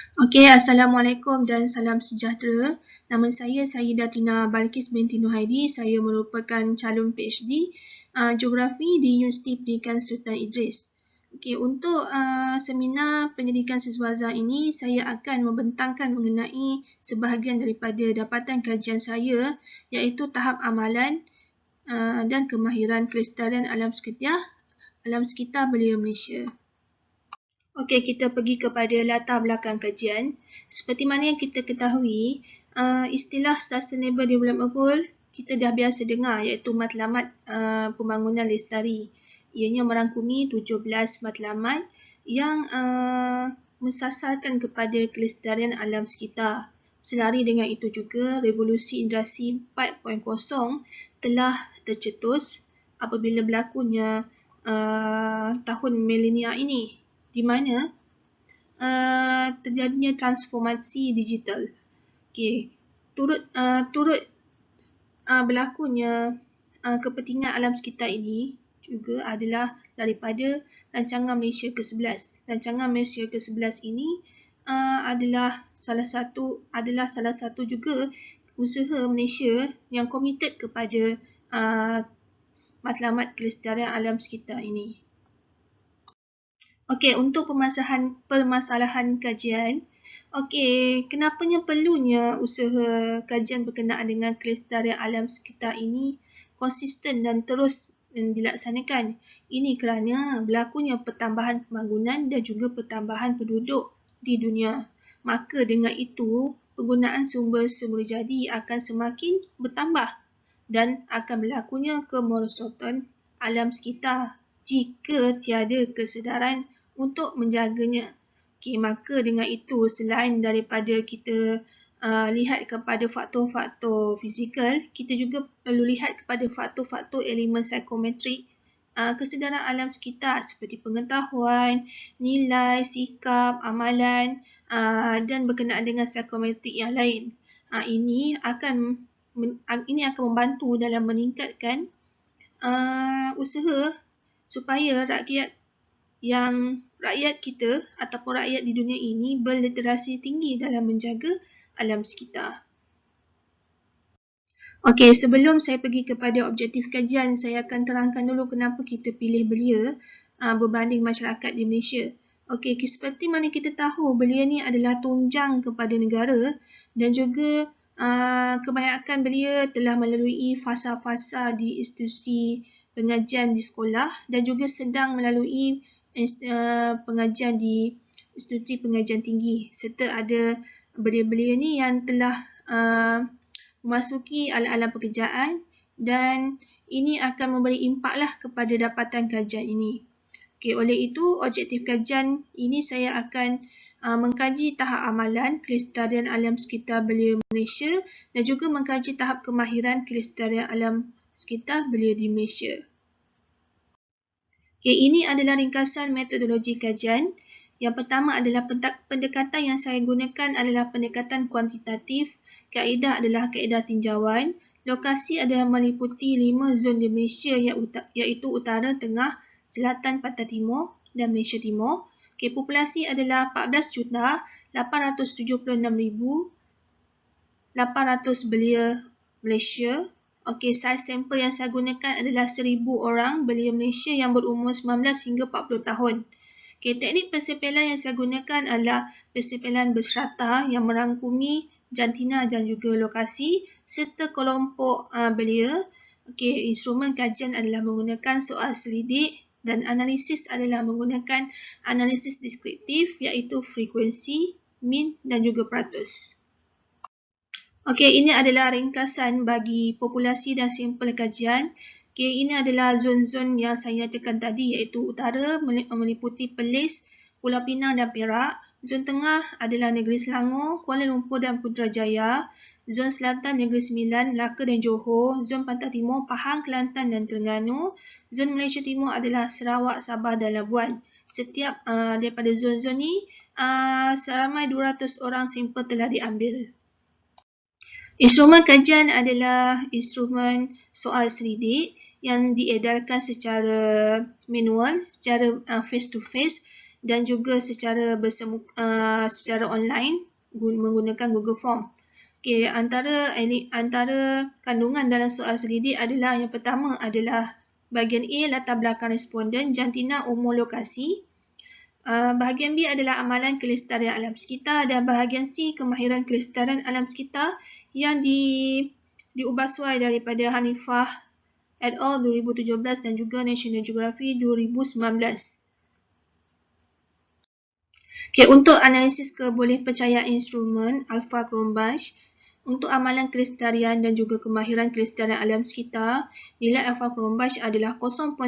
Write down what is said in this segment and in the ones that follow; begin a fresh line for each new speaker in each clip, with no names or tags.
Okey, Assalamualaikum dan salam sejahtera. Nama saya Sayyidah Tina Balkis binti Nuhaidi. Saya merupakan calon PhD Geografi di Universiti Pendidikan Sultan Idris. Okey, untuk seminar pendidikan siswaza ini, saya akan membentangkan mengenai sebahagian daripada dapatan kajian saya, iaitu tahap amalan dan kemahiran kelestarian alam sekitar belia Malaysia. Okey, kita pergi kepada latar belakang kajian. Seperti mana yang kita ketahui, istilah Sustainable Development Goal kita dah biasa dengar, iaitu matlamat pembangunan lestari. Ianya merangkumi 17 matlamat yang mensasarkan kepada kelestarian alam sekitar. Selari dengan itu juga, Revolusi Industri 4.0 telah tercetus apabila berlakunya tahun milenia ini, di mana terjadinya transformasi digital. Okey, turut berlakunya kepentingan alam sekitar ini juga adalah daripada Rancangan Malaysia ke-11. Rancangan Malaysia ke-11 ini adalah salah satu juga usaha Malaysia yang komited kepada matlamat kelestarian alam sekitar ini. Okey, untuk permasalahan kajian, okey, kenapanya perlunya usaha kajian berkenaan dengan kelestarian alam sekitar ini konsisten dan terus dilaksanakan? Ini kerana berlakunya pertambahan pembangunan dan juga pertambahan penduduk di dunia. Maka dengan itu, penggunaan sumber-sumber jadi akan semakin bertambah dan akan berlakunya kemerosotan alam sekitar jika tiada kesedaran untuk menjaganya. Okay, maka dengan itu, selain daripada kita lihat kepada faktor-faktor fizikal, kita juga perlu lihat kepada faktor-faktor elemen psikometrik kesedaran alam sekitar seperti pengetahuan, nilai, sikap, amalan dan berkenaan dengan psikometrik yang lain. Ini akan membantu dalam meningkatkan usaha supaya rakyat kita ataupun rakyat di dunia ini berliterasi tinggi dalam menjaga alam sekitar. Okey, sebelum saya pergi kepada objektif kajian, saya akan terangkan dulu kenapa kita pilih belia berbanding masyarakat di Malaysia. Okey, seperti mana kita tahu, belia ni adalah tunjang kepada negara dan juga kebanyakan belia telah melalui fasa-fasa di institusi pengajian di sekolah dan juga sedang melalui pengajian di institusi pengajian tinggi, serta ada belia-belia ni yang telah memasuki alam pekerjaan dan ini akan memberi impak lah kepada dapatan kajian ini. Okay, oleh itu, objektif kajian ini saya akan mengkaji tahap amalan kelestarian alam sekitar belia Malaysia dan juga mengkaji tahap kemahiran kelestarian alam sekitar belia di Malaysia. Okay, ini adalah ringkasan metodologi kajian. Yang pertama adalah pendekatan yang saya gunakan adalah pendekatan kuantitatif. Kaedah adalah kaedah tinjauan. Lokasi adalah meliputi 5 zon di Malaysia iaitu Utara, Tengah, Selatan, Pantai Timur dan Malaysia Timur. Okay, populasi adalah 14,876,800 belia Malaysia. Okey, saiz sampel yang saya gunakan adalah 1,000 orang belia Malaysia yang berumur 19 hingga 40 tahun. Okey, teknik persepelan yang saya gunakan adalah persepelan berserata yang merangkumi jantina dan juga lokasi serta kelompok belia. Okey, instrumen kajian adalah menggunakan soal selidik dan analisis adalah menggunakan analisis deskriptif iaitu frekuensi, mean dan juga peratus. Okey, ini adalah ringkasan bagi populasi dan sampel kajian. Okey, ini adalah zon-zon yang saya nyatakan tadi iaitu Utara meliputi Perlis, Pulau Pinang dan Perak. Zon Tengah adalah Negeri Selangor, Kuala Lumpur dan Putrajaya. Zon Selatan Negeri Sembilan, Melaka dan Johor. Zon Pantai Timur, Pahang, Kelantan dan Terengganu. Zon Malaysia Timur adalah Sarawak, Sabah dan Labuan. Setiap daripada zon-zon ni, seramai 200 orang sampel telah diambil. Instrumen kajian adalah instrumen soal selidik yang diedarkan secara manual, secara face to face dan juga secara online menggunakan Google Form. Okey, antara kandungan dalam soal selidik adalah yang pertama adalah bahagian A, latar belakang responden, jantina, umur, lokasi. Bahagian B adalah amalan kelestarian alam sekitar dan bahagian C kemahiran kelestarian alam sekitar yang diubah suai daripada Hanifah et al. 2017 dan juga National Geography 2019. Okay, untuk analisis kebolehpercayaan instrumen Alpha Cronbach untuk amalan kelestarian dan juga kemahiran kelestarian alam sekitar, nilai Alpha Cronbach adalah 0.9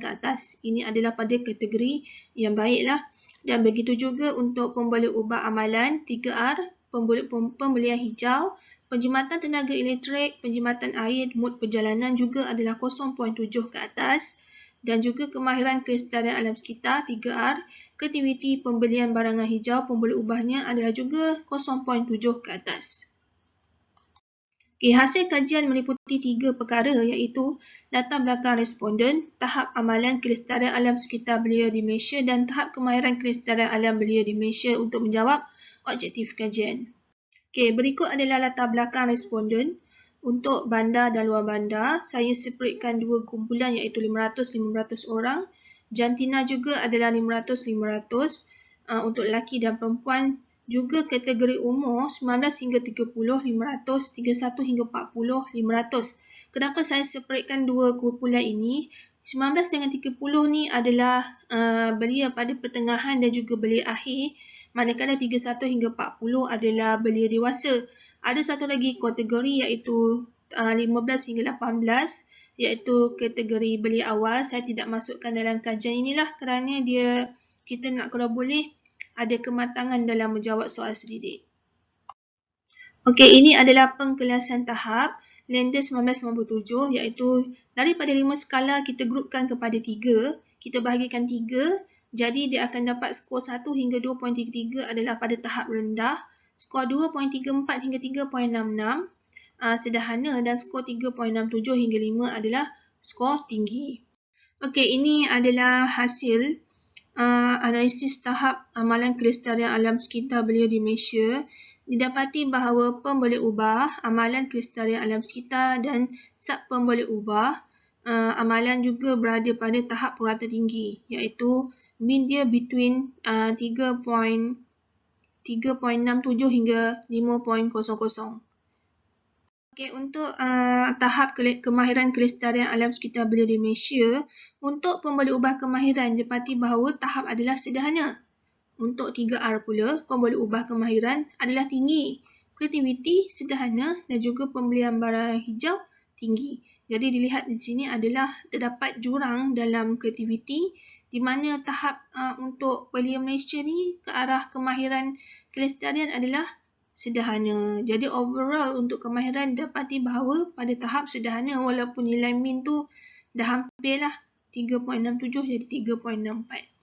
ke atas. Ini adalah pada kategori yang baiklah. Dan begitu juga untuk pemboleh ubah amalan 3R, pembelian hijau, penjimatan tenaga elektrik, penjimatan air, mod perjalanan juga adalah 0.7 ke atas. Dan juga kemahiran kelestarian alam sekitar 3R, kreativiti pembelian barangan hijau, pemboleh ubahnya adalah juga 0.7 ke atas. Okay, hasil kajian meliputi 3 perkara iaitu latar belakang responden, tahap amalan kelestarian alam sekitar belia di Malaysia dan tahap kemahiran kelestarian alam belia di Malaysia untuk menjawab objektif kajian. Okay, berikut adalah latar belakang responden. Untuk bandar dan luar bandar, saya separatkan dua kumpulan iaitu 500-500 orang. Jantina juga adalah 500-500. Untuk lelaki dan perempuan juga kategori umur 19 hingga 30, 500, 31 hingga 40, 500. Kenapa saya separatkan dua kumpulan ini? 19 dengan 30 ni adalah belia pada pertengahan dan juga belia akhir. Manakala 31 hingga 40 adalah belia dewasa. Ada satu lagi kategori iaitu 15 hingga 18 iaitu kategori belia awal. Saya tidak masukkan dalam kajian inilah kerana kita nak kalau boleh ada kematangan dalam menjawab soal selidik. Okey, ini adalah pengkelasan tahap Lender 1997 iaitu daripada 5 skala kita grupkan kepada 3. Kita bahagikan 3. Jadi dia akan dapat skor 1 hingga 2.33 adalah pada tahap rendah. Skor 2.34 hingga 3.66 sederhana dan skor 3.67 hingga 5 adalah skor tinggi. Okey, ini adalah hasil analisis tahap amalan kelestarian alam sekitar belia di Malaysia. Didapati bahawa pemboleh ubah, amalan kelestarian alam sekitar dan sub pemboleh ubah, amalan juga berada pada tahap purata tinggi iaitu mean dia between 3.67 hingga 5.00. Okay, untuk tahap kemahiran kelestarian alam sekitar belia di Malaysia, untuk pemboleh ubah kemahiran dapati bahawa tahap adalah sederhana. Untuk 3R pula, pemboleh ubah kemahiran adalah tinggi. Kreativiti sederhana dan juga pembelian barang hijau tinggi. Jadi dilihat di sini adalah terdapat jurang dalam kreativiti di mana tahap untuk belia Malaysia ni ke arah kemahiran kelestarian adalah sederhana. Jadi overall untuk kemahiran dapati bahawa pada tahap sederhana walaupun nilai min tu dah hampirlah 3.67 jadi 3.64.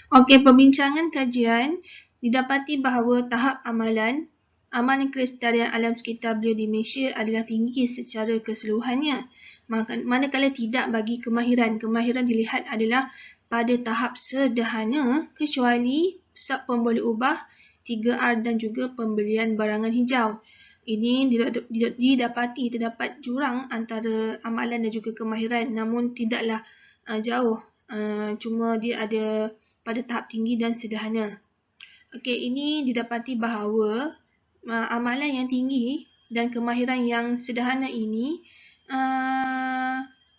Okey, perbincangan kajian didapati bahawa tahap amalan kelestarian alam sekitar belia di Malaysia adalah tinggi secara keseluruhannya. Manakala tidak bagi kemahiran. Kemahiran dilihat adalah pada tahap sederhana kecuali sub pemboleh ubah 3R dan juga pembelian barangan hijau. Ini didapati terdapat jurang antara amalan dan juga kemahiran namun tidaklah jauh. Cuma dia ada pada tahap tinggi dan sederhana. Okey, ini didapati bahawa amalan yang tinggi dan kemahiran yang sederhana ini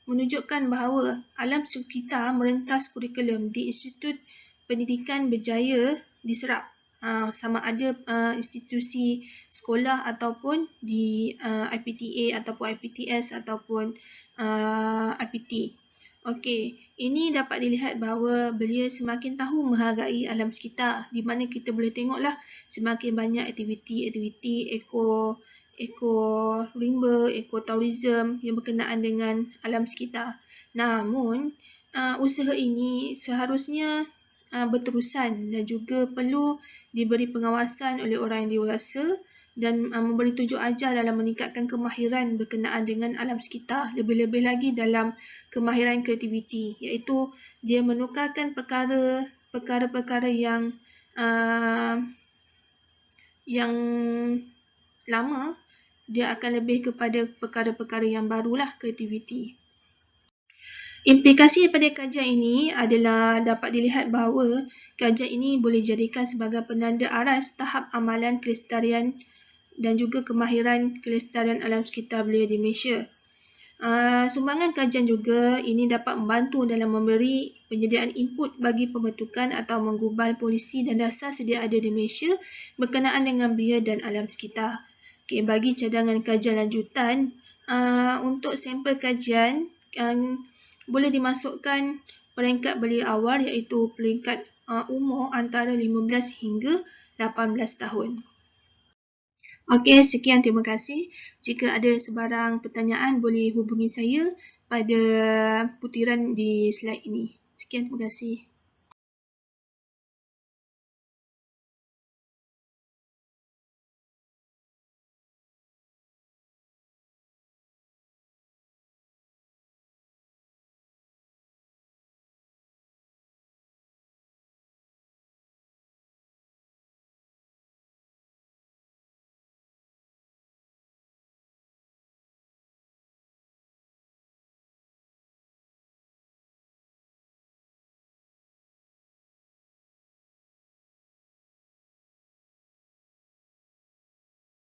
menunjukkan bahawa alam sekitar merentas kurikulum di Institut Pendidikan Berjaya diserap sama ada institusi sekolah ataupun di IPTA ataupun IPTS ataupun IPT. Okey, ini dapat dilihat bahawa belia semakin tahu menghargai alam sekitar di mana kita boleh tengoklah semakin banyak aktiviti eko-rimba, ekotourism yang berkenaan dengan alam sekitar. Namun, usaha ini seharusnya berterusan dan juga perlu diberi pengawasan oleh orang yang dewasa dan memberi tunjuk ajar dalam meningkatkan kemahiran berkenaan dengan alam sekitar, lebih-lebih lagi dalam kemahiran kreativiti, iaitu dia menukarkan perkara-perkara yang lama, dia akan lebih kepada perkara-perkara yang barulah, kreativiti. Implikasi daripada kajian ini adalah dapat dilihat bahawa kajian ini boleh dijadikan sebagai penanda aras tahap amalan kelestarian dan juga kemahiran kelestarian alam sekitar belia di Malaysia. Sumbangan kajian juga ini dapat membantu dalam memberi penyediaan input bagi pembentukan atau menggubal polisi dan dasar sedia ada di Malaysia berkenaan dengan belia dan alam sekitar. Okay, bagi cadangan kajian lanjutan, untuk sampel kajian boleh dimasukkan peringkat belia awal, iaitu peringkat umur antara 15 hingga 18 tahun. Okey, sekian, terima kasih. Jika ada sebarang pertanyaan, boleh hubungi saya pada butiran di slide ini. Sekian, terima kasih.